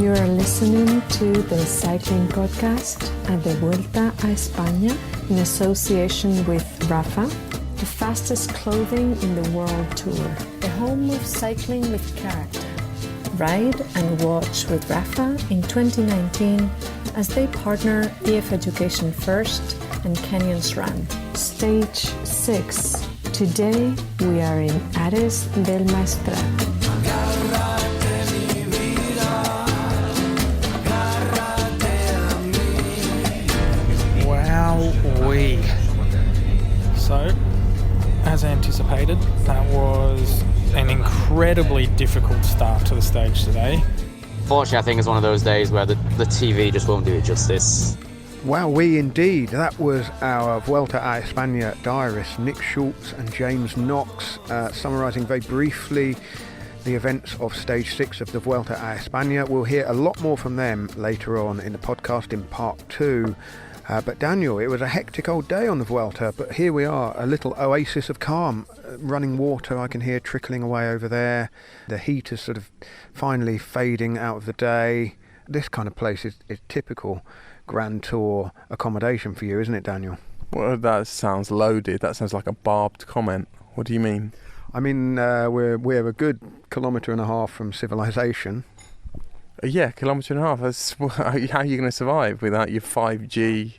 You are listening to the cycling podcast at the Vuelta a España in association with Rapha, the fastest clothing in the world tour, the home of cycling with character. Ride and watch with Rapha in 2019 as they partner EF Education First and Kenyans Run. Stage 6. Today we are in Ares del Maestrat. Wowee. So, as anticipated, that was an incredibly difficult start to the stage today. Fortunately, I think it's one of those days where the TV just won't do it justice. Wowee indeed. That was our Vuelta a España diarists, Schultz and James Knox, summarising very briefly the events of Stage 6 of the Vuelta a España. We'll hear a lot more from them later on in the podcast in part 2. But Daniel, it was a hectic old day on the Vuelta, but here we are, a little oasis of calm. Running water I can hear trickling away over there. The heat is sort of finally fading out of the day. This kind of place is typical Grand Tour accommodation for you, isn't it, Daniel? Well, that sounds loaded. That sounds like a barbed comment. What do you mean? I mean, we're a good kilometre and a half from civilization. Yeah, kilometre and a half. That's, how are you going to survive without your 5G,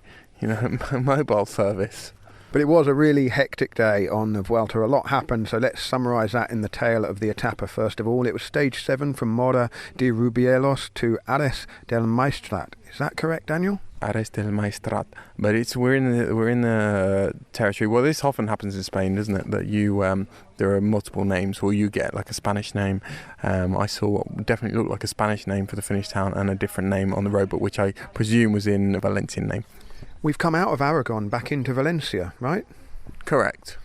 mobile service? But it was a really hectic day on the Vuelta. A lot happened, so let's summarise that in the tale of the etapa first of all. It was Stage 7 from Mora de Rubielos to Ares del Maestrat. Is that correct, Daniel? Ares del Maestrat. But we're in the territory. Well, this often happens in Spain, doesn't it? That there are multiple names, or you get like a Spanish name. I saw what definitely looked like a Spanish name for the finish town and a different name on the road, but which I presume was in a Valencian name. We've come out of Aragon back into Valencia, right? Correct.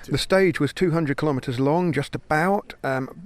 The stage was 200 kilometres long, just about.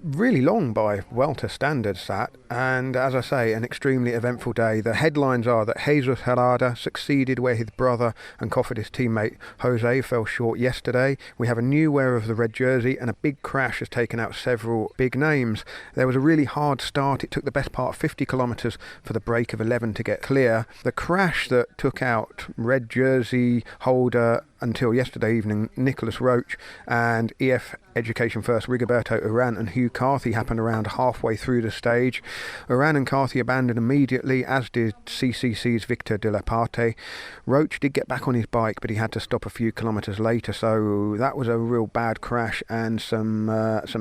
Really long by Vuelta standards, that. And as I say, an extremely eventful day. The headlines are that Jesus Herrada succeeded where his brother and Cofidis teammate Jose fell short yesterday. We have a new wearer of the red jersey, and a big crash has taken out several big names. There was a really hard start. It took the best part of 50 kilometres for the break of 11 to get clear. The crash that took out red jersey holder until yesterday evening, Nicholas Roach, and EF Education First Rigoberto Urán and Hugh Carthy happened around halfway through the stage. Urán and Carthy abandoned immediately, as did CCC's Victor de la Parte. Roach did get back on his bike, but he had to stop a few kilometres later, so that was a real bad crash and some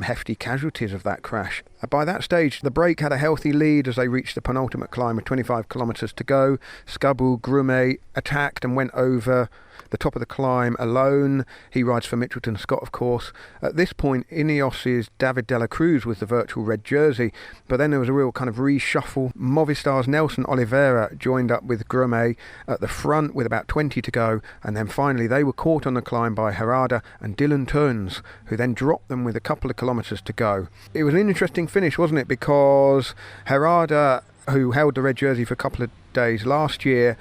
hefty casualties of that crash. By that stage, the break had a healthy lead as they reached the penultimate climb with 25 kilometres to go. Scabou Grumet attacked and went over the top of the climb alone. He rides for Mitchelton Scott, of course. At this point, Ineos's David de la Cruz was the virtual red jersey, but then there was a real kind of reshuffle. Movistar's Nelson Oliveira joined up with Grumet at the front with about 20 to go, and then finally they were caught on the climb by Herrada and Dylan Teuns, who then dropped them with a couple of kilometres to go. It was an interesting finish, wasn't it, because Herrada, who held the red jersey for a couple of days last year,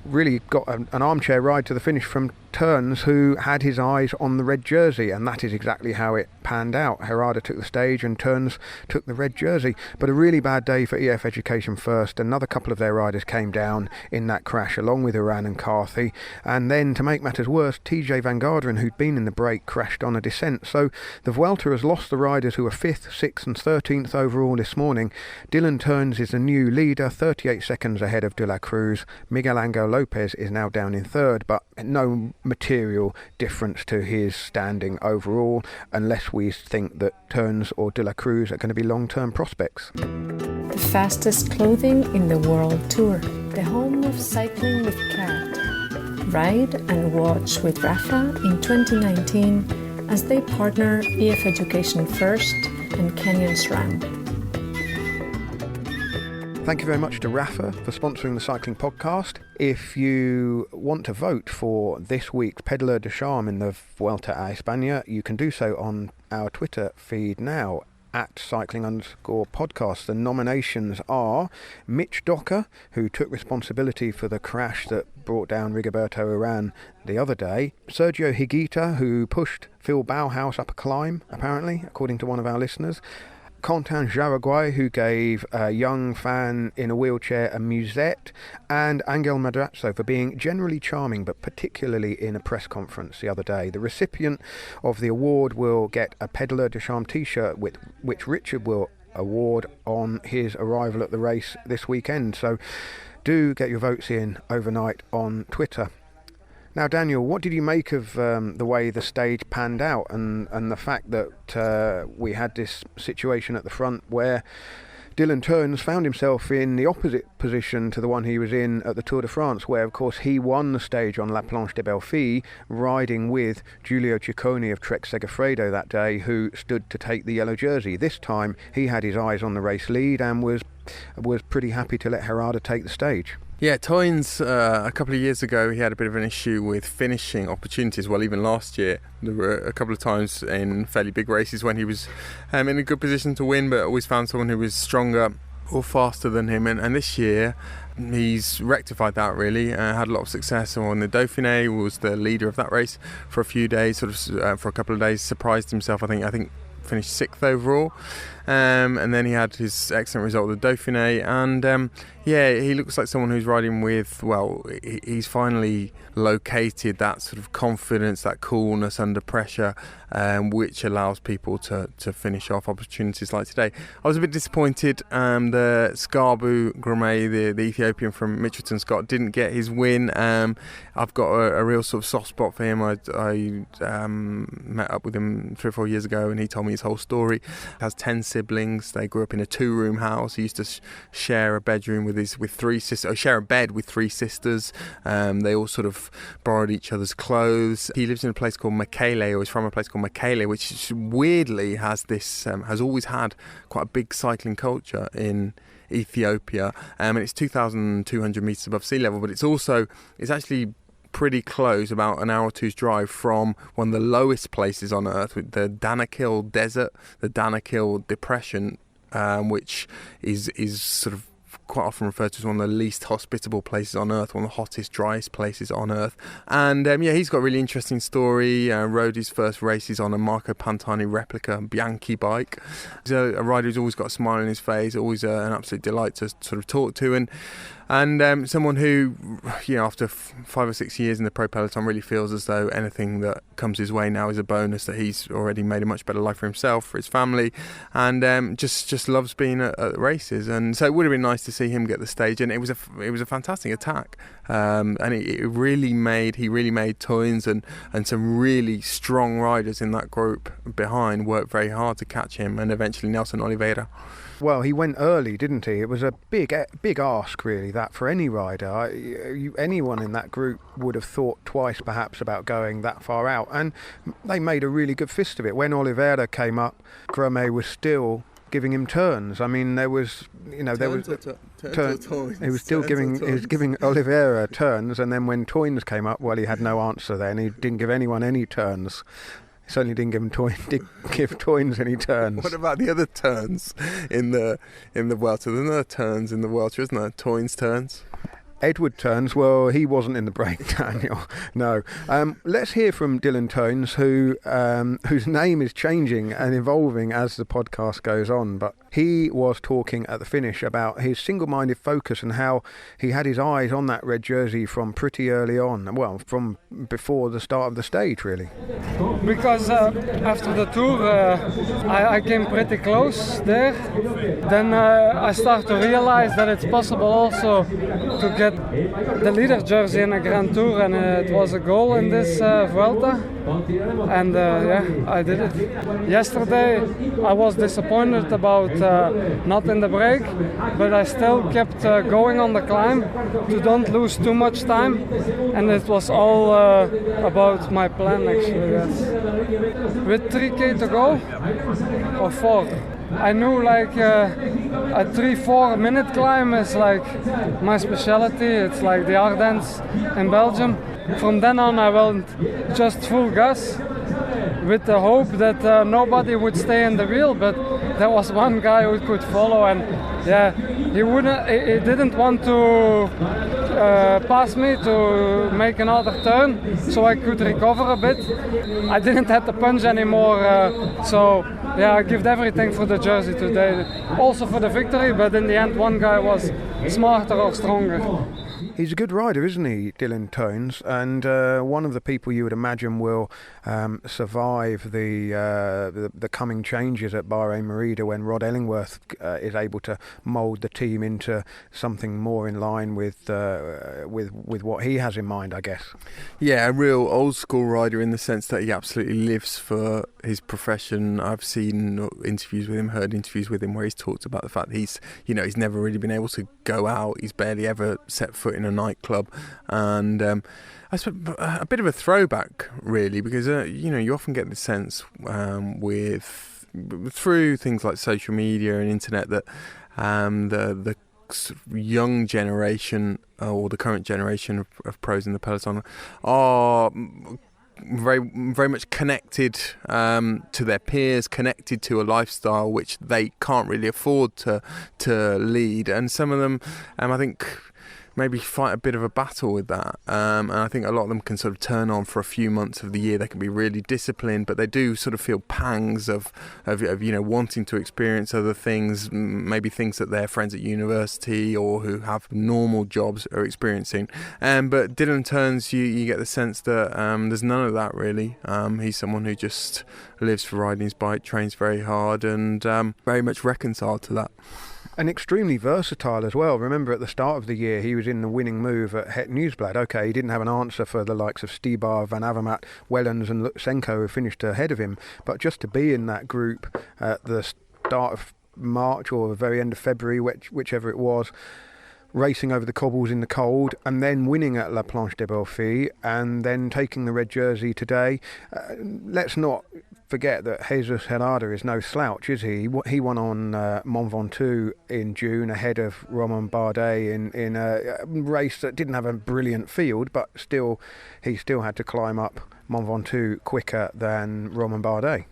really got an armchair ride to the finish from Teuns, who had his eyes on the red jersey, and that is exactly how it panned out. Herrada took the stage and Teuns took the red jersey. But a really bad day for EF Education First. Another couple of their riders came down in that crash along with Urán and Carthy, and then to make matters worse, TJ Van Garderen, who'd been in the break, crashed on a descent. So the Vuelta has lost the riders who were 5th, 6th and 13th overall this morning. Dylan Teuns is the new leader, 38 seconds ahead of De La Cruz. Miguel Angel Lopez is now down in 3rd, but no material difference to his standing overall, unless we think that Teuns or De La Cruz are going to be long-term prospects. The fastest clothing in the world tour, the home of cycling with character. Ride and watch with Rapha in 2019 as they partner EF Education First and Kenyans Run. Thank you very much to Rapha for sponsoring the cycling podcast. If you want to vote for this week's Pédaleur de Charme in the Vuelta a España, you can do so on our Twitter feed now, @cycling_podcast. The nominations are Mitch Docker, who took responsibility for the crash that brought down Rigoberto Urán the other day, Sergio Higuita, who pushed Phil Bauhaus up a climb, apparently, according to one of our listeners, Quentin Jaraguay, who gave a young fan in a wheelchair a musette, and Angel Madrazo for being generally charming, but particularly in a press conference the other day. The recipient of the award will get a Pédaleur de Charme t-shirt, which Richard will award on his arrival at the race this weekend. So do get your votes in overnight on Twitter. Now, Daniel, what did you make of the way the stage panned out and the fact that we had this situation at the front where Dylan Teuns found himself in the opposite position to the one he was in at the Tour de France, where, of course, he won the stage on La Planche de Belfi, riding with Giulio Ciccone of Trek Segafredo that day, who stood to take the yellow jersey. This time, he had his eyes on the race lead and was pretty happy to let Herrada take the stage. Yeah, Teuns, a couple of years ago, he had a bit of an issue with finishing opportunities. Well, even last year, there were a couple of times in fairly big races when he was in a good position to win, but always found someone who was stronger or faster than him. And this year, he's rectified that, really. Had a lot of success on the Dauphiné, was the leader of that race for a few days, for a couple of days, surprised himself, I think finished 6th overall. And then he had his excellent result at the Dauphiné, and he looks like someone who's riding with, he's finally located that sort of confidence, that coolness under pressure, which allows people to finish off opportunities like today. I was a bit disappointed the Scarbu Grumay, the Ethiopian from Mitchelton Scott, didn't get his win. I've got a real sort of soft spot for him. I met up with him 3 or 4 years ago, and he told me his whole story. He has 10 siblings. They grew up in a 2-room house. He used to share a bedroom with 3 sisters, share a bed with 3 sisters. They all sort of borrowed each other's clothes. He lives in a place called Mekele, or is from a place called Mekele, which weirdly has always had quite a big cycling culture in Ethiopia. And it's 2,200 metres above sea level, but it's actually pretty close, about an hour or two's drive from one of the lowest places on earth, with the Danakil Desert, the Danakil Depression, which is sort of quite often referred to as one of the least hospitable places on earth, one of the hottest, driest places on earth. And he's got a really interesting story. Rode his first races on a Marco Pantani replica Bianchi bike. He's a rider who's always got a smile on his face, always an absolute delight to sort of talk to, and someone who, after 5 or 6 years in the pro peloton, really feels as though anything that comes his way now is a bonus, that he's already made a much better life for himself, for his family, and just loves being at races. And so it would have been nice to see him get the stage, and it was a fantastic attack, and he really made Teuns and some really strong riders in that group behind work very hard to catch him, and eventually Nelson Oliveira. Well, he went early, didn't he? It was a big ask, really, that for any rider. Anyone in that group would have thought twice, perhaps, about going that far out. And they made a really good fist of it. When Oliveira came up, Grumay was still giving him turns. I mean, he was still giving Oliveira turns. And then when Teuns came up, he had no answer then. He didn't give anyone any turns. He certainly didn't give Teuns any turns. What about the other turns in the Vuelta? There's no turns in the Vuelta, isn't there? Teuns turns. Edward Teuns, he wasn't in the break, Daniel. No. Let's hear from Dylan Teuns, whose name is changing and evolving as the podcast goes on. But he was talking at the finish about his single-minded focus and how he had his eyes on that red jersey from pretty early on. Well, from before the start of the stage, really. Because after the Tour, I came pretty close there. Then I started to realize that it's possible also to get the leader jersey in a Grand Tour, and it was a goal in this Vuelta, and I did it. Yesterday I was disappointed about not in the break, but I still kept going on the climb to don't lose too much time, and it was all about my plan, actually. Yes. With 3k to go, or 4. I knew a 3-4 minute climb is like my specialty. It's like the Ardennes in Belgium. From then on I went just full gas with the hope that nobody would stay in the wheel, but there was one guy who could follow, and he didn't want to pass me to make another turn, so I could recover a bit. I didn't have the punch anymore, so yeah, I give everything for the jersey today. Also for the victory, but in the end one guy was smarter or stronger. He's a good rider, isn't he, Dylan Teuns? And one of the people you would imagine will survive the coming changes at Bahrain Merida when Rod Ellingworth is able to mould the team into something more in line with what he has in mind, I guess. Yeah, a real old school rider in the sense that he absolutely lives for his profession. I've seen interviews with him, heard interviews with him where he's talked about the fact that he's never really been able to go out. He's barely ever set foot in a nightclub, and I suppose a bit of a throwback really, because you often get the sense through things like social media and internet that the sort of young generation or the current generation of pros in the peloton are very, very much connected to their peers, connected to a lifestyle which they can't really afford to lead, and some of them, I think, maybe fight a bit of a battle with that. And I think a lot of them can sort of turn on for a few months of the year. They can be really disciplined, but they do sort of feel pangs of wanting to experience other things, maybe things that their friends at university or who have normal jobs are experiencing. But Dylan Teuns, you get the sense that there's none of that really. He's someone who just lives for riding his bike, trains very hard, and very much reconciled to that. And extremely versatile as well. Remember at the start of the year he was in the winning move at Het Nieuwsblad. Okay, he didn't have an answer for the likes of Stibar, Van Avermaet, Wellens and Lutsenko who finished ahead of him, but just to be in that group at the start of March or the very end of February, whichever it was, racing over the cobbles in the cold and then winning at La Planche des Belles-Filles and then taking the red jersey today. Let's not forget that Jesus Herrada is no slouch, is he? He won on Mont Ventoux in June ahead of Romain Bardet in a race that didn't have a brilliant field, but he still had to climb up Mont Ventoux quicker than Romain Bardet.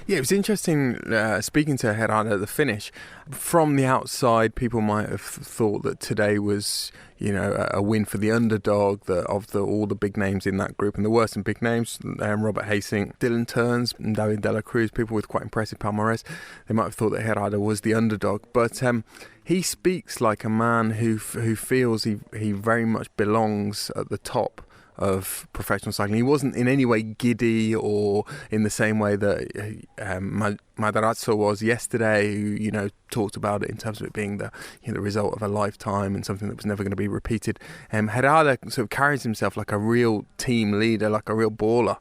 Yeah, it was interesting speaking to Herrada at the finish. From the outside, people might have thought that today was, a win for the underdog of all the big names in that group. And there were some big names, Robert Haysink, Dylan Teuns, David de la Cruz, people with quite impressive palmarès. They might have thought that Herrada was the underdog. But he speaks like a man who feels he very much belongs at the top of professional cycling. He wasn't in any way giddy or in the same way that Matarazzo was yesterday, who talked about it in terms of it being the result of a lifetime and something that was never going to be repeated. Herrada sort of carries himself like a real team leader, like a real baller.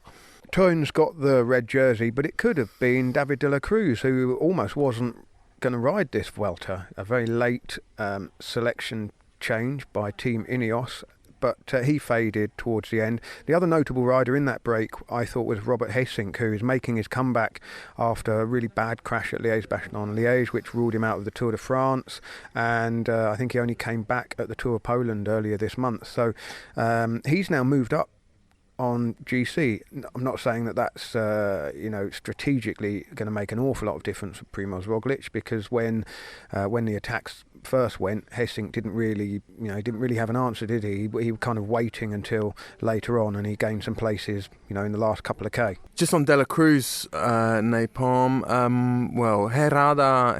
Teuns got the red jersey, but it could have been David de la Cruz, who almost wasn't going to ride this Vuelta. A very late selection change by Team Ineos, but he faded towards the end. The other notable rider in that break, I thought, was Robert Haysink, who is making his comeback after a really bad crash at Liège-Bastogne-Liège, which ruled him out of the Tour de France, and I think he only came back at the Tour of Poland earlier this month. So he's now moved up on GC. I'm not saying that that's strategically going to make an awful lot of difference for Primož Roglič, because when the attacks first went, Haysink didn't really have an answer, did he? He was kind of waiting until later on, and he gained some places, in the last couple of K. Just on De La Cruz, Napalm,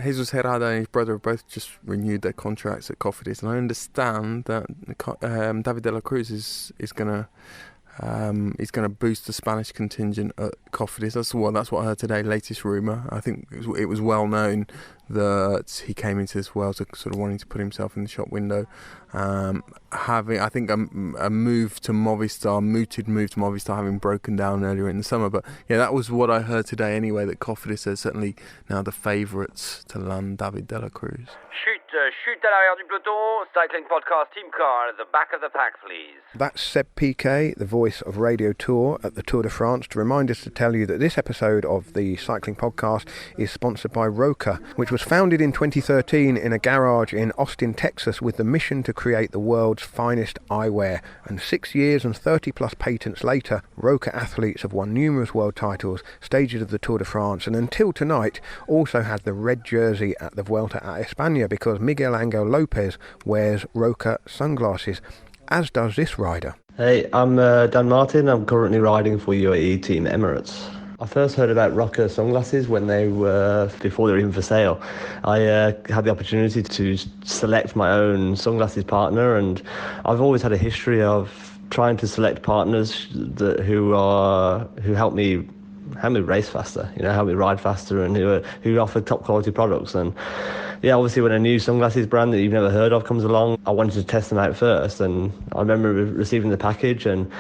Jesus Herrada and his brother have both just renewed their contracts at Cofidis, and I understand that David De La Cruz is going to he's going to boost the Spanish contingent at Cofidis. That's what I heard today. Latest rumour. I think it was well known that he came into this world sort of wanting to put himself in the shop window. Having, I think, a mooted move to Movistar, having broken down earlier in the summer. But yeah, that was what I heard today anyway. That Cofidis are certainly now the favourites to land David de la Cruz. Chute à l'arrière du peloton, cycling podcast team car at the back of the pack, please. That's Seb Piquet, the voice of Radio Tour at the Tour de France, to remind us to tell you that this episode of the cycling podcast is sponsored by Roka, which was founded in 2013 in a garage in Austin, Texas, with the mission to create the world's finest eyewear. And 6 years and 30 plus patents later, Roka athletes have won numerous world titles, stages of the Tour de France, and until tonight also had the red jersey at the Vuelta a España, because Miguel Angel Lopez wears Roka sunglasses, as does this rider. Hey, I'm Dan Martin. I'm currently riding for UAE Team Emirates. I first heard about Rocker sunglasses when before they were even for sale. I had the opportunity to select my own sunglasses partner, and I've always had a history of trying to select partners who help me race faster, help me ride faster, and who offer top quality products. And yeah, obviously when a new sunglasses brand that you've never heard of comes along, I wanted to test them out first. And I remember receiving the package, and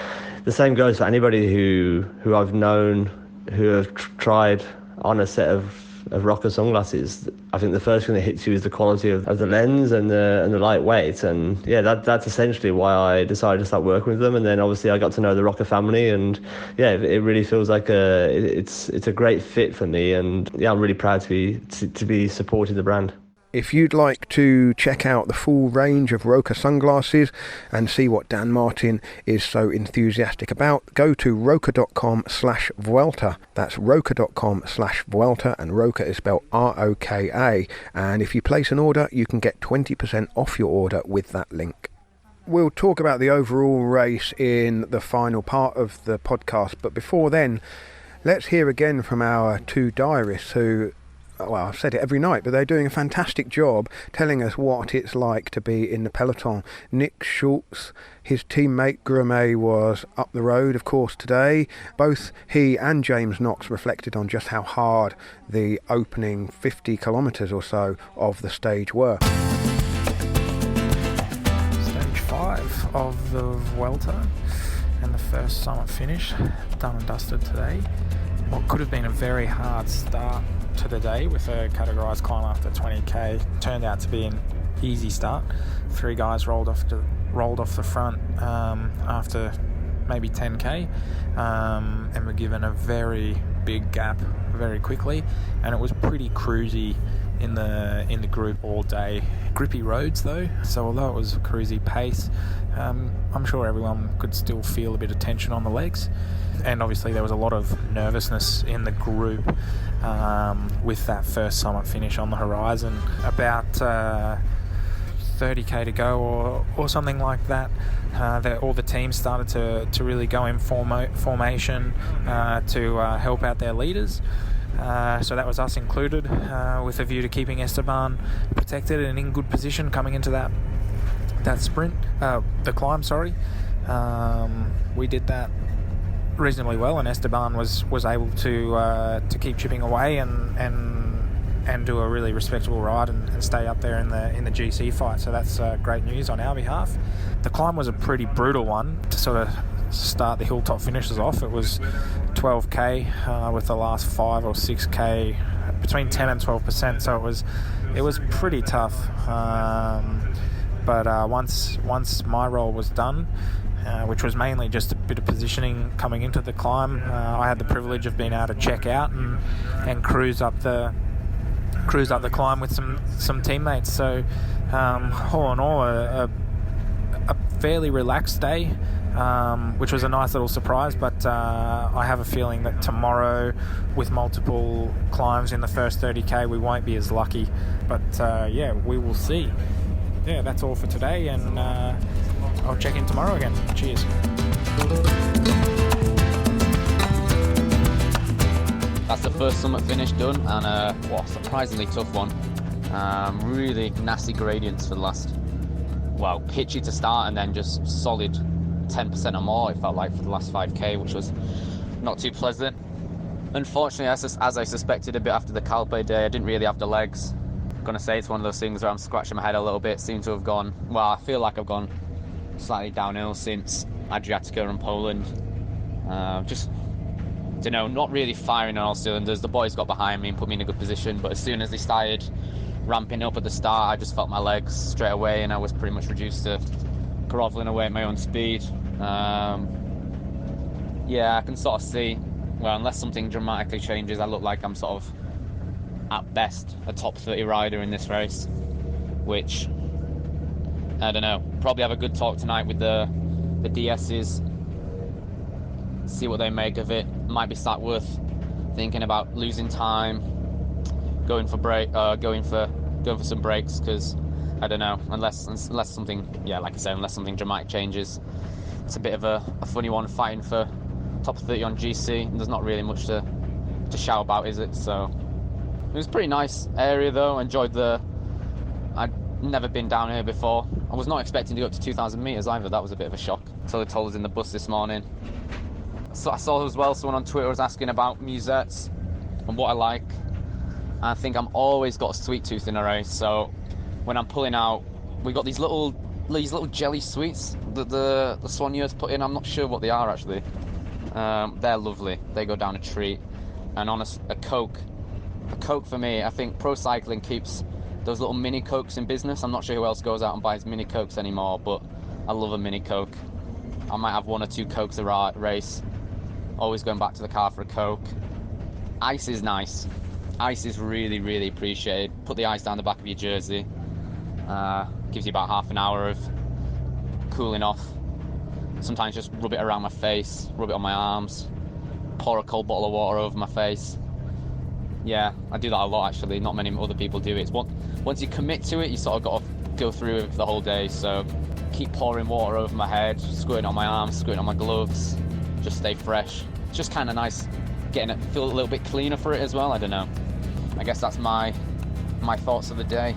the same goes for anybody who I've known who have tried on a set of Rocker sunglasses. I think the first thing that hits you is the quality of the lens and the lightweight, and yeah, that's essentially why I decided to start working with them. And then obviously I got to know the Rocker family, and yeah, it really feels like it's a great fit for me, and yeah, I'm really proud to be supporting the brand. If you'd like to check out the full range of Roca sunglasses and see what Dan Martin is so enthusiastic about, go to roca.com/Vuelta. That's roca.com/Vuelta, and Roca is spelled ROKA. And if you place an order, you can get 20% off your order with that link. We'll talk about the overall race in the final part of the podcast, but before then, let's hear again from our two diarists who, well, I've said it every night, but they're doing a fantastic job telling us what it's like to be in the peloton. Nick Schultz, his teammate Gourmet, was up the road, of course, today. Both he and James Knox reflected on just how hard the opening 50 kilometres or so of the stage were. Stage 5 of the Vuelta and the first summit finish, done and dusted today. What could have been a very hard start to the day with a categorised climb after 20k turned out to be an easy start. 3 guys rolled off the front after maybe 10k and were given a very big gap very quickly, and it was pretty cruisy in the group all day. Grippy roads though, so although it was a cruisy pace, I'm sure everyone could still feel a bit of tension on the legs, and obviously there was a lot of nervousness in the group with that first summit finish on the horizon. About 30k to go or something like that, all the teams started to really go in formation to help out their leaders. So that was us included, with a view to keeping Esteban protected and in good position coming into that sprint, the climb, sorry. We did that reasonably well, and Esteban was able to keep chipping away and do a really respectable ride and stay up there in the GC fight. So that's great news on our behalf. The climb was a pretty brutal one to sort of start the hilltop finishes off. It was 12k with the last 5 or 6k between 10 and 12%. So it was pretty tough. But once my role was done, which was mainly just a bit of positioning coming into the climb, I had the privilege of being able to check out and cruise up the climb with some teammates. So all in all, a fairly relaxed day, which was a nice little surprise. But I have a feeling that tomorrow, with multiple climbs in the first 30k, we won't be as lucky. But yeah, we will see. Yeah, that's all for today, and I'll check in tomorrow again. Cheers. That's the first summit finish done, and surprisingly tough one. Really nasty gradients for the last, pitchy to start, and then just solid 10% or more, it felt like, for the last 5k, which was not too pleasant. Unfortunately, as I suspected a bit after the Calpe day, I didn't really have the legs. I'm gonna say it's one of those things where I'm scratching my head a little bit. Seem to have gone, I feel like I've gone slightly downhill since Adriatica and Poland. Not really firing on all cylinders. The boys got behind me and put me in a good position, but as soon as they started ramping up at the start, I just felt my legs straight away, and I was pretty much reduced to grovelling away at my own speed. I can sort of see, unless something dramatically changes, I look like I'm sort of at best a top 30 rider in this race, which, I don't know, probably have a good talk tonight with the DSs, see what they make of it. Might be worth thinking about losing time, going for some breaks, because I don't know, unless something, like I said, unless something dramatic changes. It's a bit of a funny one, fighting for top 30 on GC, and there's not really much to to shout about, is it? So it was a pretty nice area though. Enjoyed I'd never been down here before. I was not expecting to go up to 2,000 metres either. That was a bit of a shock until they told us in the bus this morning. So I saw as well someone on Twitter was asking about musettes and what I like. I think I'm always got a sweet tooth in a race, so when I'm pulling out, we got these little jelly sweets that the soigneurs put in. I'm not sure what they are actually. They're lovely. They go down a treat. And on a Coke for me, I think pro cycling keeps those little mini Cokes in business. I'm not sure who else goes out and buys mini Cokes anymore, but I love a mini Coke. I might have 1 or 2 Cokes a race. Always going back to the car for a Coke. Ice is nice. Ice is really, really appreciated. Put the ice down the back of your jersey. Gives you about half an hour of cooling off. Sometimes just rub it around my face, rub it on my arms, pour a cold bottle of water over my face. Yeah, I do that a lot actually. Not many other people do it. Once you commit to it, you sort of got to go through it for the whole day. So keep pouring water over my head, squirting on my arms, squirting on my gloves. Just stay fresh. It's just kind of nice getting it, feel a little bit cleaner for it as well. I don't know. I guess that's my thoughts of the day.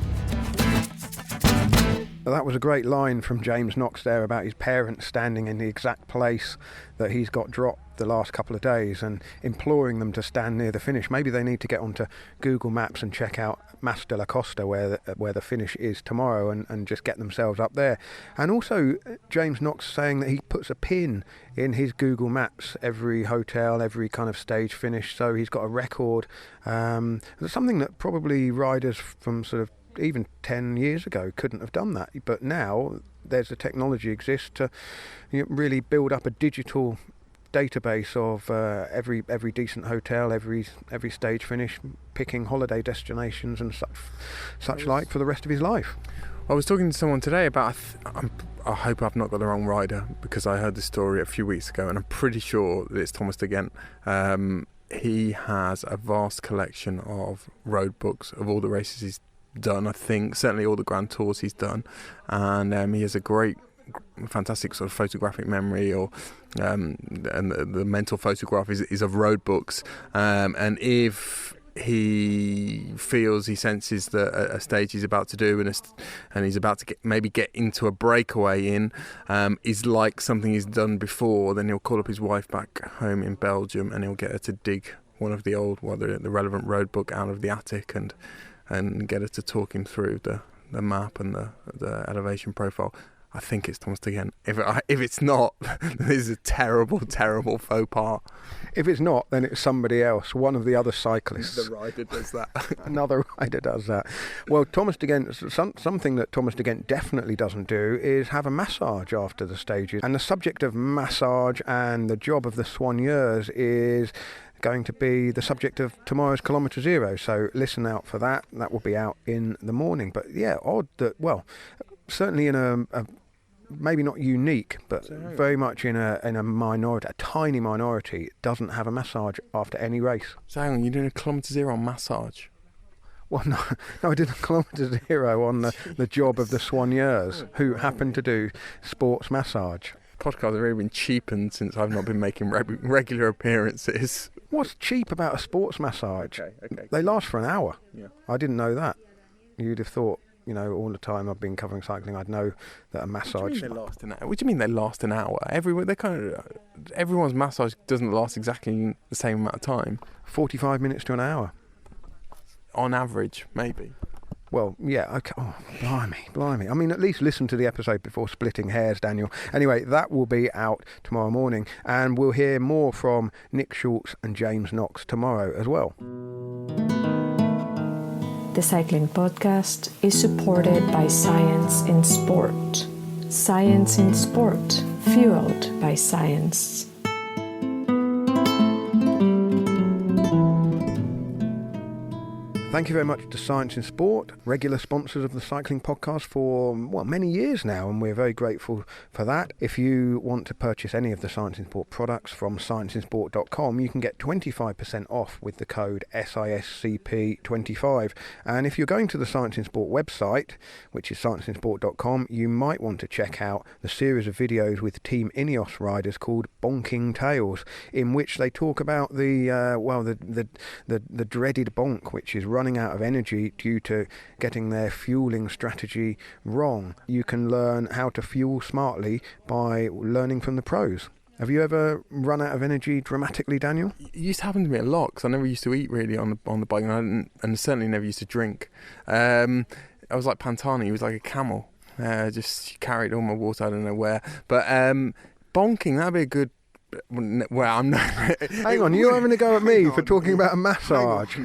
Well, that was a great line from James Knox there about his parents standing in the exact place that he's got dropped the last couple of days and imploring them to stand near the finish. Maybe they need to get onto Google Maps and check out Mas de la Costa where the finish is tomorrow and just get themselves up there. And also James Knox saying that he puts a pin in his Google Maps every hotel, every kind of stage finish, so he's got a record. Something that probably riders from sort of even 10 years ago couldn't have done that, but now there's the technology exists to really build up a digital database of every decent hotel, every stage finish, picking holiday destinations and such like for the rest of his life. I was talking to someone today about I hope I've not got the wrong rider, because I heard this story a few weeks ago and I'm pretty sure that it's Thomas de Gent. He has a vast collection of road books of all the races he's done, I think, certainly all the Grand Tours he's done, and he has a fantastic sort of photographic memory, and the mental photograph is of road books, and if he senses that a stage he's about to do and he's about to get into a breakaway is like something he's done before, then he'll call up his wife back home in Belgium and he'll get her to dig one of the relevant road book out of the attic and get her to talk him through the map and the elevation profile. I think it's Thomas de Gent. If it's not, this is a terrible, terrible faux pas. If it's not, then it's somebody else, one of the other cyclists. The rider does that. Another rider does that. Well, Thomas de Gent, something that Thomas de Gent definitely doesn't do is have a massage after the stages. And the subject of massage and the job of the soigneurs is going to be the subject of tomorrow's Kilometre Zero, so listen out for that. That will be out in the morning. But yeah, odd that, well, certainly in a maybe not unique, but very much in a minority, a tiny minority, doesn't have a massage after any race. So hang on, you're doing a Kilometre Zero on massage? Well, no, I did a Kilometre Zero on the job of the soigneurs who happen to do sports massage. Podcast has really been cheapened since I've not been making regular appearances. What's cheap about a sports massage? Okay. They last for an hour. Yeah. I didn't know that. You'd have thought, all the time I've been covering cycling, I'd know that a massage. What do you mean they last an hour? What do you mean they last an hour? Everyone's massage doesn't last exactly the same amount of time. 45 minutes to an hour. On average, maybe. Well, yeah, okay. Oh, blimey. I mean, at least listen to the episode before splitting hairs, Daniel. Anyway, that will be out tomorrow morning, and we'll hear more from Nick Schultz and James Knox tomorrow as well. The Cycling Podcast is supported by Science in Sport. Science in Sport, fueled by science. Thank you very much to Science in Sport, regular sponsors of the Cycling Podcast for, many years now, and we're very grateful for that. If you want to purchase any of the Science in Sport products from scienceinsport.com, you can get 25% off with the code SISCP25. And if you're going to the Science in Sport website, which is scienceinsport.com, you might want to check out the series of videos with Team Ineos riders called Bonking Tales, in which they talk about the dreaded bonk, which is running out of energy due to getting their fueling strategy wrong. You can learn how to fuel smartly by learning from the pros. Have you ever run out of energy dramatically, Daniel? It used to happen to me a lot because I never used to eat really on the bike, and certainly never used to drink. I was like Pantani, he was like a camel. Just carried all my water, I don't know where. But bonking, that'd be a good... Well, I'm not... Hang on, you're having a go at me for talking about a massage.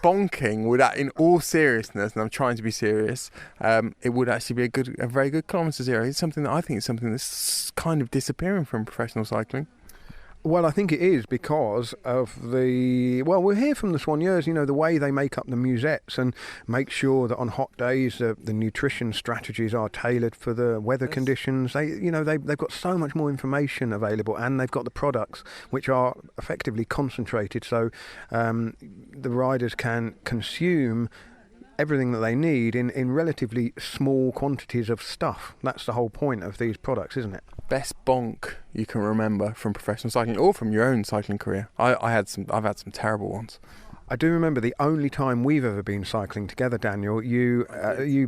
Bonking would, in all seriousness, and I'm trying to be serious, it would actually be a very good kilometre zero. It's something that I think is something that's kind of disappearing from professional cycling. Well, I think it is because of we'll hear from the Soigneurs, the way they make up the musettes and make sure that on hot days the nutrition strategies are tailored for the weather conditions. They've got so much more information available, and they've got the products which are effectively concentrated, so the riders can consume everything that they need in relatively small quantities of stuff. That's the whole point of these products, isn't it? Best bonk you can remember from professional cycling or from your own cycling career? I've had some terrible ones. I do remember the only time we've ever been cycling together, Daniel, you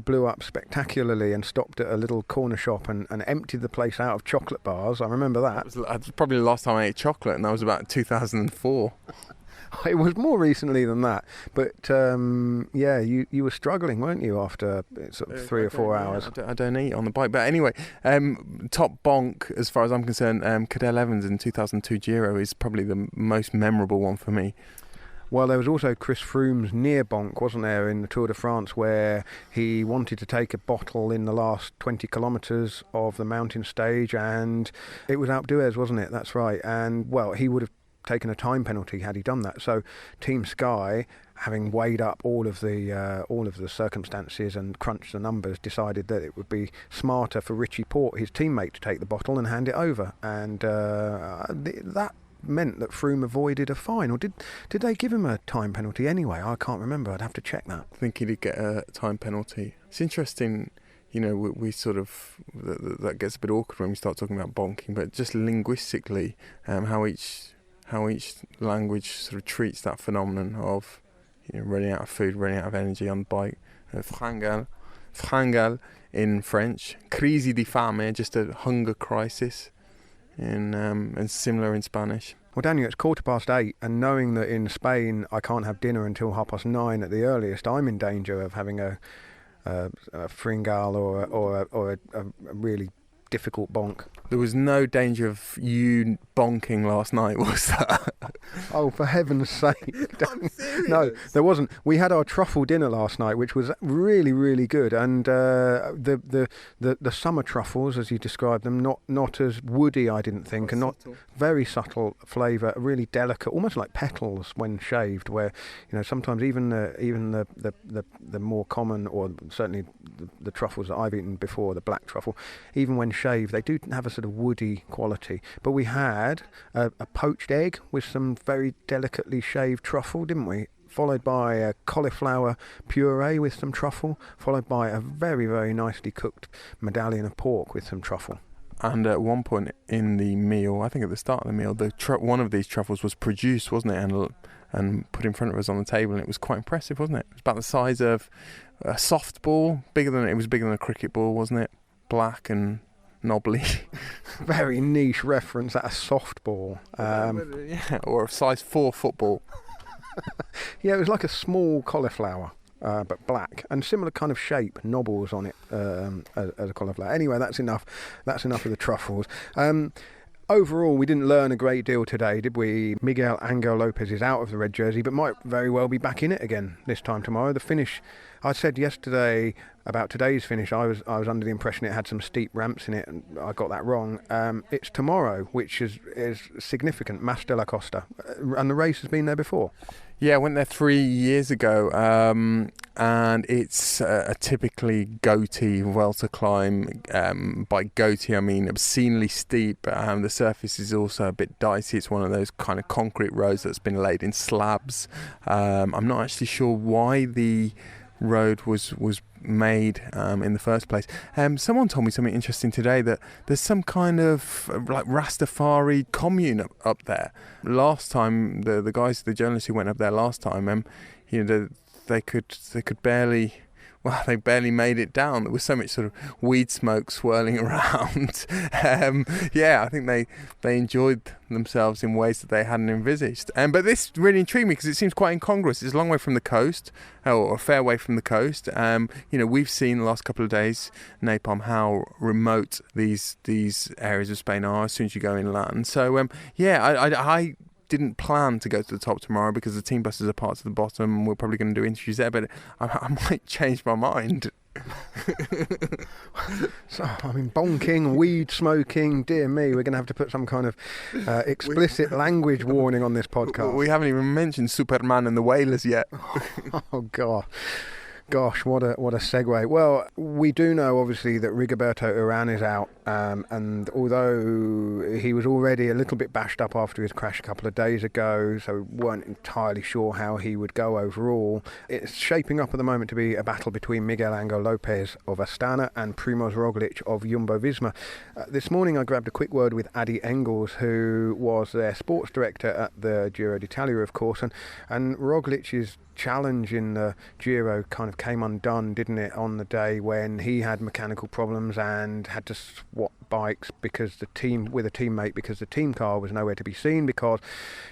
blew up spectacularly and stopped at a little corner shop and emptied the place out of chocolate bars. I remember that. That was probably the last time I ate chocolate, and that was about 2004. It was more recently than that, but you were struggling, weren't you, after sort of 3 or 4 hours? I don't eat on the bike, but anyway, top bonk as far as I'm concerned, Cadel Evans in 2002 Giro is probably the most memorable one for me. Well, there was also Chris Froome's near bonk, wasn't there, in the Tour de France, where he wanted to take a bottle in the last 20 kilometres of the mountain stage, and it was Alpe d'Huez, wasn't it? That's right. And, well, he would have taken a time penalty had he done that. So Team Sky, having weighed up all of the circumstances and crunched the numbers, decided that it would be smarter for Richie Porte, his teammate, to take the bottle and hand it over, and that meant that Froome avoided a fine. Or did they give him a time penalty anyway? I can't remember. I'd have to check that. I think he did get a time penalty. It's interesting, we sort of, that gets a bit awkward when we start talking about bonking, but just linguistically, how each language sort of treats that phenomenon of running out of food, running out of energy on the bike. Fringal in French, crisi di fame, just a hunger crisis, and similar in Spanish. Well, Daniel, it's 8:15, and knowing that in Spain I can't have dinner until 9:30 at the earliest, I'm in danger of having a fringal or a really difficult bonk. There was no danger of you bonking last night, was there? Oh, for heaven's sake. No, there wasn't. We had our truffle dinner last night, which was really, really good. And the summer truffles, as you described them, not as woody, I didn't think, and not subtle. Very subtle flavour, really delicate, almost like petals when shaved, where, sometimes even the more common, or certainly the truffles that I've eaten before, the black truffle, even when shaved, they do have a sort of woody quality. But we had a poached egg with some very delicately shaved truffle, didn't we? Followed by a cauliflower puree with some truffle, followed by a very, very nicely cooked medallion of pork with some truffle. And at one point in the meal, I think at the start of the meal, one of these truffles was produced, wasn't it, and put in front of us on the table, and it was quite impressive, wasn't it? It was about the size of a softball, bigger than a cricket ball, wasn't it? Black and knobbly. Very niche reference, that a softball. Or a size 4 football. Yeah, it was like a small cauliflower, but black, and similar kind of shape, knobbles on it as a cauliflower. Anyway, that's enough of the truffles. Overall, we didn't learn a great deal today, did we? Miguel Angel Lopez is out of the red jersey, but might very well be back in it again this time tomorrow. The finish I said yesterday about today's finish, I was under the impression it had some steep ramps in it, and I got that wrong. It's tomorrow, which is significant, Mas de la Costa, and the race has been there before. Yeah, I went there 3 years ago, and it's a typically goatee Vuelta climb. By goatee, I mean obscenely steep. The surface is also a bit dicey. It's one of those kind of concrete roads that's been laid in slabs. I'm not actually sure why the road was made in the first place. Someone told me something interesting today, that there's some kind of like Rastafari commune up there. Last time, the guys, the journalists who went up there last time, they could barely. Well, they barely made it down. There was so much sort of weed smoke swirling around. I think they enjoyed themselves in ways that they hadn't envisaged. But this really intrigued me because it seems quite incongruous. It's a long way from the coast, or a fair way from the coast. We've seen the last couple of days, Napalm, how remote these areas of Spain are as soon as you go inland. So, I didn't plan to go to the top tomorrow because the team buses are parked at the bottom. We're probably going to do interviews there, but I might change my mind. So, bonking, weed smoking, dear me, we're going to have to put some kind of explicit language warning on this podcast. We haven't even mentioned Superman and the Whalers yet. Oh, God. Gosh, what a segue. Well, we do know, obviously, that Rigoberto Urán is out, and although he was already a little bit bashed up after his crash a couple of days ago, so weren't entirely sure how he would go overall, it's shaping up at the moment to be a battle between Miguel Angel Lopez of Astana and Primož Roglic of Jumbo-Visma. This morning I grabbed a quick word with Addy Engels, who was their sports director at the Giro d'Italia, of course, and Roglic's challenge in the Giro kind of came undone, didn't it, on the day when he had mechanical problems and had to swap bikes because the team car was nowhere to be seen because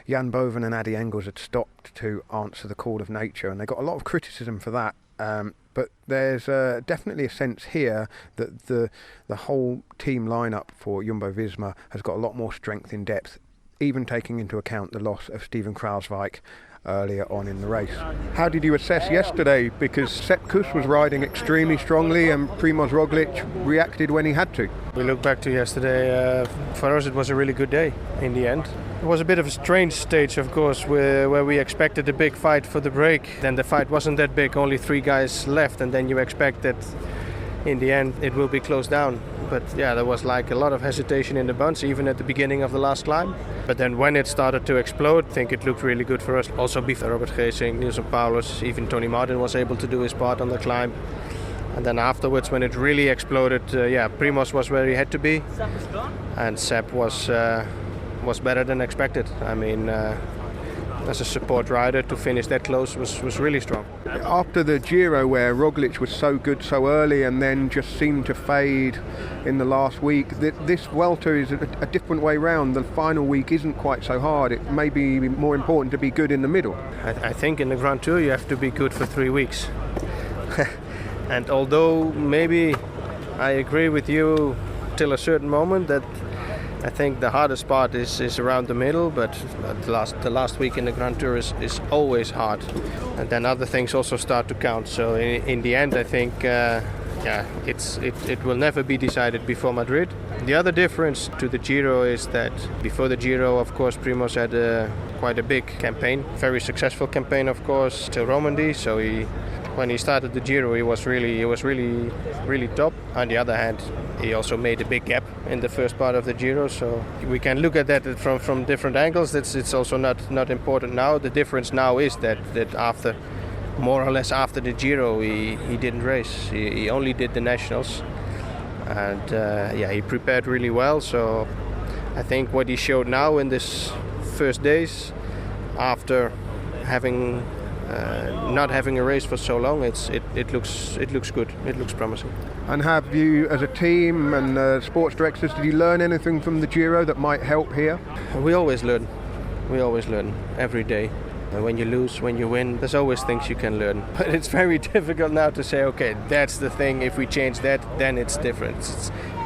Jan Boven and Addy Engels had stopped to answer the call of nature, and they got a lot of criticism for that. But there's definitely a sense here that the whole team lineup for Jumbo-Visma has got a lot more strength in depth, even taking into account the loss of Steven Kruijswijk earlier on in the race. How did you assess yesterday? Because Sepp Kuss was riding extremely strongly and Primož Roglic reacted when he had to. We look back to yesterday, for us it was a really good day in the end. It was a bit of a strange stage, of course, where we expected a big fight for the break. Then the fight wasn't that big, only 3 guys left, and then you expect that in the end it will be closed down. But yeah, there was like a lot of hesitation in the bunch, even at the beginning of the last climb. But then when it started to explode, I think it looked really good for us. Also before Robert Geesink, Nilsson Paulus, even Tony Martin was able to do his part on the climb. And then afterwards, when it really exploded, Primož was where he had to be. And Sepp was better than expected. I mean, as a support rider, to finish that close was really strong. After the Giro, where Roglic was so good so early and then just seemed to fade in the last week, this Vuelta is a different way round. The final week isn't quite so hard. It may be more important to be good in the middle. I think in the Grand Tour you have to be good for 3 weeks. And although maybe I agree with you till a certain moment that I think the hardest part is around the middle, but the last week in the Grand Tour is always hard. And then other things also start to count. So in the end, I think it will never be decided before Madrid. The other difference to the Giro is that before the Giro, of course, Primož had quite a big campaign, very successful campaign, of course, till Romandy. So when he started the Giro, he was really top. On the other hand, he also made a big gap in the first part of the Giro, so we can look at that from different angles. It's also not important now. The difference now is that after, more or less after the Giro, he didn't race. He only did the Nationals, and he prepared really well. So I think what he showed now in this first days, after having not having a race for so long, it looks good. It looks promising. And have you, as a team and sports directors, did you learn anything from the Giro that might help here? We always learn every day. When you lose, when you win, there's always things you can learn. But it's very difficult now to say, okay, that's the thing. If we change that, then it's different.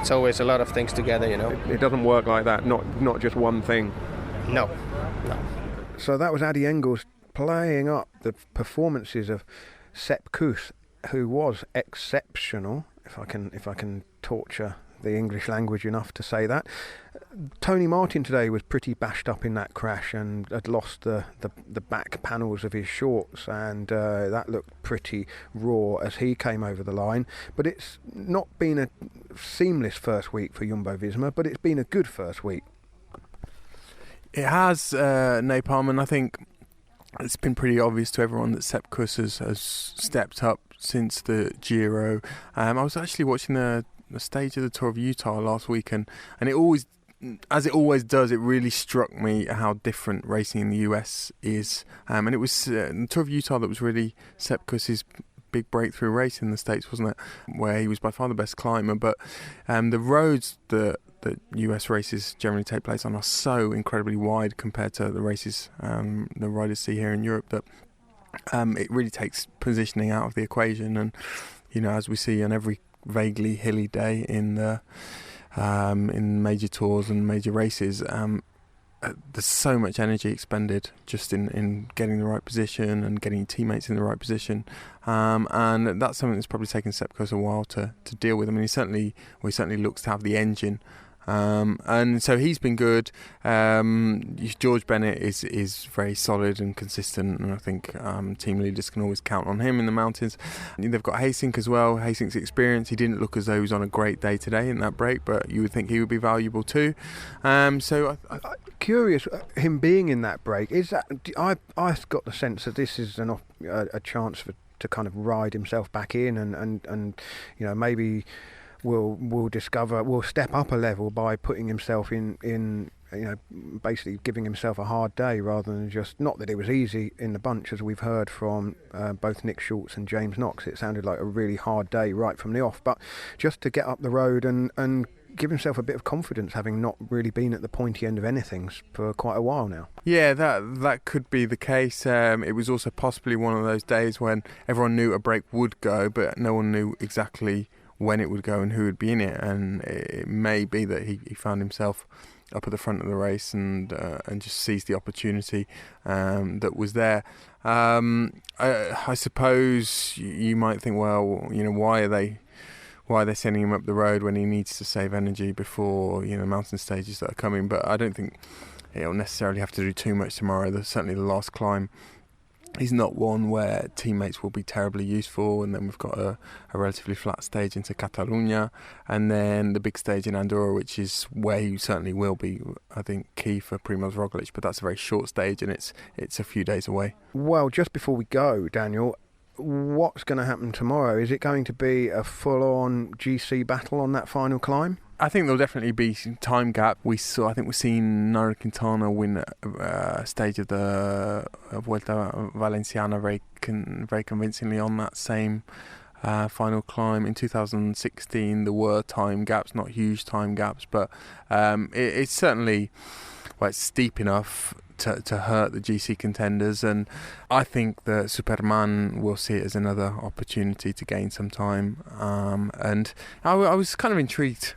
It's always a lot of things together, you know. It doesn't work like that. Not just one thing. No. So that was Addy Engels playing up the performances of Sepp Kuss who was exceptional, if I can torture the English language enough to say that. Tony Martin today was pretty bashed up in that crash and had lost the back panels of his shorts, and that looked pretty raw as he came over the line. But it's not been a seamless first week for Jumbo-Visma, but it's been a good first week. It has, Napalm, and I think it's been pretty obvious to everyone that Sepp Kuss has stepped up since the Giro. I was actually watching the stage of the Tour of Utah last week, and it always, as it always does, it really struck me how different racing in the US is. And it was the Tour of Utah that was really Sepp Kuss's big breakthrough race in the States, wasn't it? Where he was by far the best climber. But the roads that US races generally take place on are so incredibly wide compared to the races the riders see here in Europe that it really takes positioning out of the equation. And, you know, as we see on every vaguely hilly day in the in major tours and major races, there's so much energy expended just in getting the right position and getting teammates in the right position, and that's something that's probably taken Sepp Kuss a while to deal with. I mean, he certainly looks to have the engine. And so he's been good. George Bennett is very solid and consistent, and I think team leaders can always count on him in the mountains. They've got Haysink as well. Haysink's experience. He didn't look as though he was on a great day today in that break, but you would think he would be valuable too. So I'm curious, him being in that break, is that I've got the sense that this is a chance to kind of ride himself back in and you know, maybe we'll step up a level by putting himself in you know, basically giving himself a hard day rather than just, not that it was easy in the bunch, as we've heard from both Nick Schultz and James Knox. It sounded like a really hard day right from the off, but just to get up the road and give himself a bit of confidence, having not really been at the pointy end of anything for quite a while now. Yeah, that could be the case. It was also possibly one of those days when everyone knew a break would go, but no one knew exactly when it would go and who would be in it, and it may be that he found himself up at the front of the race and just seized the opportunity that was there. I suppose you might think, well, you know, why are they sending him up the road when he needs to save energy before, you know, mountain stages that are coming? But I don't think he'll necessarily have to do too much tomorrow. Certainly the last climb is not one where teammates will be terribly useful, and then we've got a relatively flat stage into Catalunya, and then the big stage in Andorra, which is where he certainly will be, I think, key for Primož Roglič, but that's a very short stage and it's a few days away. Well, just before we go, Daniel, what's going to happen tomorrow? Is it going to be a full-on GC battle on that final climb? I think there'll definitely be some time gap. I think we've seen Nairo Quintana win a stage of the Vuelta Valenciana very convincingly on that same final climb. In 2016 there were time gaps, not huge time gaps, but it's certainly, well, it's steep enough to hurt the GC contenders, and I think that Superman will see it as another opportunity to gain some time. And I was kind of intrigued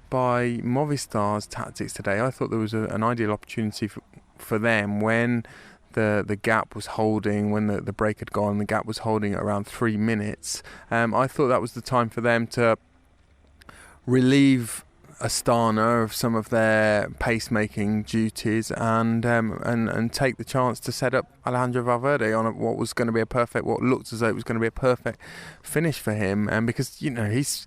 by Movistar's tactics today. I thought there was an ideal opportunity for them when the gap was holding, when the break had gone, the gap was holding at around 3 minutes. I thought that was the time for them to relieve Astana of some of their pacemaking duties and take the chance to set up Alejandro Valverde on what looked as though it was going to be a perfect finish for him. And because, you know, he's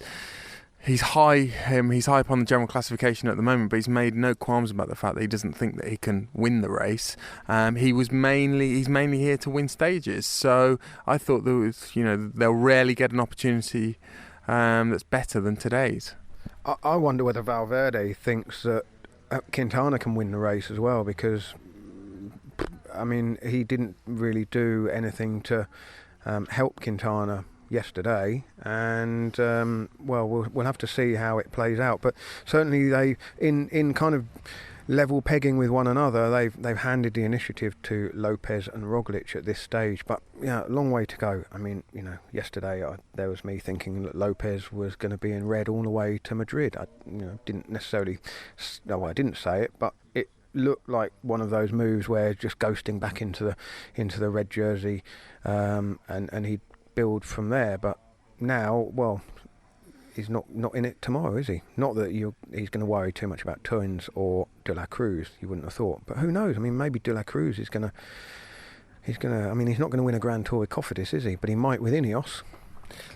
high up on the general classification at the moment, but he's made no qualms about the fact that he doesn't think that he can win the race. He's mainly here to win stages. So I thought there was, you know, they'll rarely get an opportunity that's better than today's. I wonder whether Valverde thinks that Quintana can win the race as well, because, I mean, he didn't really do anything to help Quintana yesterday, and we'll have to see how it plays out. But certainly they, in kind of level pegging with one another, they've handed the initiative to Lopez and Roglic at this stage. But yeah, a long way to go. I mean, you know, yesterday there was me thinking that Lopez was going to be in red all the way to Madrid. I didn't necessarily, I didn't say it, but it looked like one of those moves where just ghosting back into the red jersey, and he build from there. But now, well, he's not in it tomorrow, is he? Not that he's going to worry too much about Teuns or De La Cruz, you wouldn't have thought. But who knows? I mean, maybe De La Cruz is going to... I mean, he's not going to win a Grand Tour with Cofidis, is he? But he might with Ineos.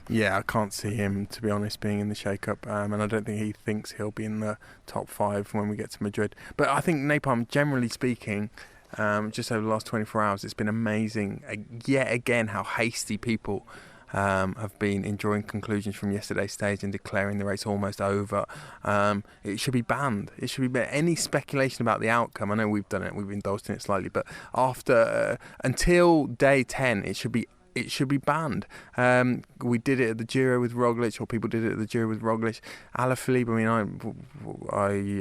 Yeah, I can't see him, to be honest, being in the shake-up, and I don't think he thinks he'll be in the top 5 when we get to Madrid. But I think Napalm, generally speaking, just over the last 24 hours, it's been amazing, yet again, how hasty people have been in drawing conclusions from yesterday's stage and declaring the race almost over. It should be banned. It should be any speculation about the outcome. I know we've done it, we've indulged in it slightly, but until day 10, it should be banned. We did it at the Giro with Roglic, or people did it at the Giro with Roglic. Alaphilippe, I mean,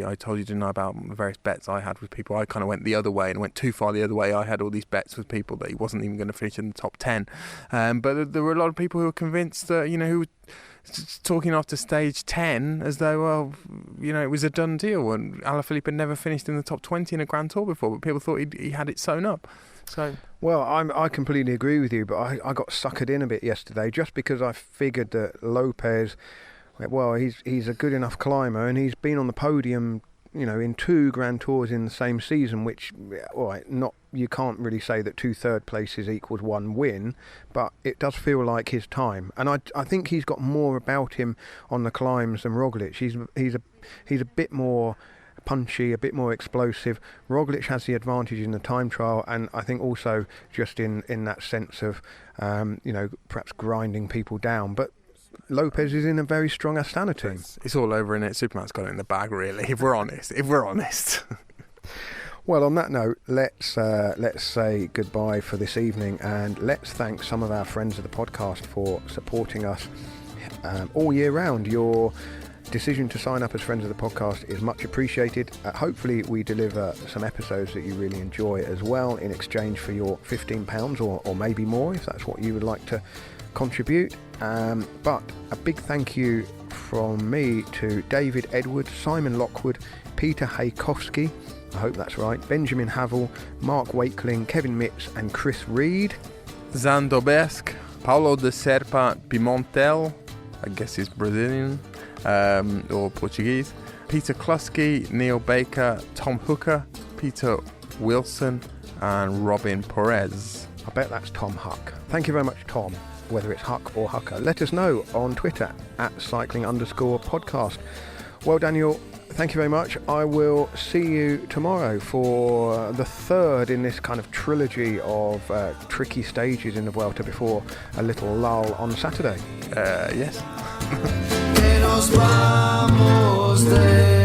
I told you, didn't I, about the various bets I had with people. I kind of went the other way and went too far the other way. I had all these bets with people that he wasn't even going to finish in the top 10. But there were a lot of people who were convinced that, who were talking after stage 10 as though, well, it was a done deal, and Alaphilippe had never finished in the top 20 in a Grand Tour before, but people thought he had it sewn up. So, well, I completely agree with you, but I got suckered in a bit yesterday just because I figured that Lopez, well, he's a good enough climber, and he's been on the podium, in 2 Grand Tours in the same season, which, all right, you can't really say that 2 third places equals 1 win, but it does feel like his time, and I think he's got more about him on the climbs than Roglic. He's a bit more punchy, a bit more explosive. Roglic has the advantage in the time trial, and I think also just in that sense of perhaps grinding people down. But Lopez is in a very strong Astana team. It's all over, innit? Superman's got it in the bag, really, if we're honest. Well, on that note, let's say goodbye for this evening, and let's thank some of our friends of the podcast for supporting us all year round. Your decision to sign up as friends of the podcast is much appreciated. Hopefully we deliver some episodes that you really enjoy as well in exchange for your £15 or maybe more if that's what you would like to contribute. But a big thank you from me to David Edward, Simon Lockwood, Peter Haykowski, I hope that's right, Benjamin Havel, Mark Wakeling, Kevin Mitz and Chris Reed, Zandobesk, Paulo de Serpa Pimentel, I guess he's Brazilian, or Portuguese, Peter Klusky, Neil Baker, Tom Hooker, Peter Wilson and Robin Perez. I bet that's Tom Huck. Thank you very much, Tom, whether it's Huck or Hucker. Let us know on Twitter @cycling_podcast. Well, Daniel, thank you very much. I will see you tomorrow for the 3rd in this kind of trilogy of tricky stages in the Vuelta before a little lull on Saturday. Yes. Nos vamos de